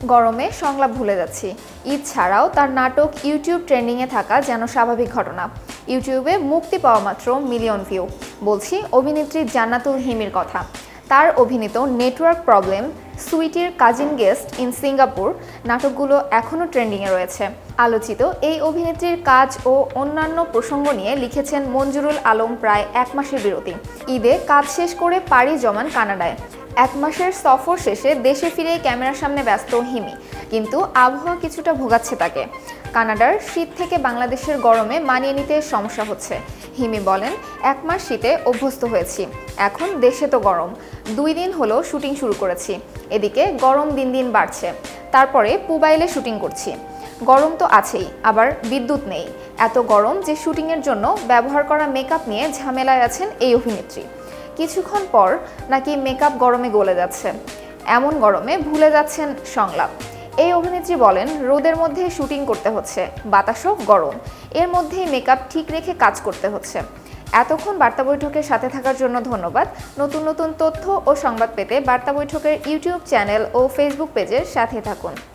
গরমে সংলাপ ভুলে যাচ্ছি। ঈদ ছাড়াও তার নাটক ইউটিউব ট্রেন্ডিংয়ে থাকা যেন স্বাভাবিক ঘটনা। ইউটিউবে মুক্তি পাওয়া মাত্র মিলিয়ন ভিউ। বলছি অভিনেত্রী জান্নাতুল হিমির কথা। তার অভিনীত নেটওয়ার্ক প্রবলেম, সুইটির কাজিন গেস্ট ইন সিঙ্গাপুর নাটকগুলো এখনও ট্রেন্ডিংয়ে রয়েছে। আলোচিত এই অভিনেত্রীর কাজ ও অন্যান্য প্রসঙ্গ নিয়ে লিখেছেন মঞ্জুরুল আলম। প্রায় 1 মাসের বিরতি, ঈদে কাজ শেষ করে পাড়ি জমান কানাডায়। 1 মাসের সফর শেষে দেশে ফিরে ক্যামেরার সামনে ব্যস্ত হিমি, কিন্তু আবহাওয়া কিছুটা ভোগাচ্ছে তাকে। কানাডার শীত থেকে বাংলাদেশের গরমে মানিয়ে নিতে সমস্যা হচ্ছে। হিমি বলেন, 1 মাস শীতে অভ্যস্ত হয়েছি, এখন দেশে তো গরম। 2 দিন হলো শুটিং শুরু করেছি, এদিকে গরম দিন দিন বাড়ছে। তারপরে পুবাইলে শুটিং করছি, গরম তো আছেই, আবার বিদ্যুৎ নেই। এত গরম যে শুটিংয়ের জন্য ব্যবহার করা মেকআপ নিয়ে ঝামেলায় আছেন এই অভিনেত্রী। কিছুক্ষণ পর নাকি মেকআপ গরমে গলে যাচ্ছে, এমন গরমে ভুলে যাচ্ছেন সংলাপ। এই অভিনেত্রী বলেন, রোদের মধ্যে শুটিং করতে হচ্ছে, বাতাসও গরম, এর মধ্যেই মেকআপ ঠিক রেখে কাজ করতে হচ্ছে। এতক্ষণ বার্তা বৈঠকের সাথে থাকার জন্য ধন্যবাদ। নতুন নতুন তথ্য ও সংবাদ পেতে বার্তা বৈঠকের ইউটিউব চ্যানেল ও ফেসবুক পেজের সাথে থাকুন।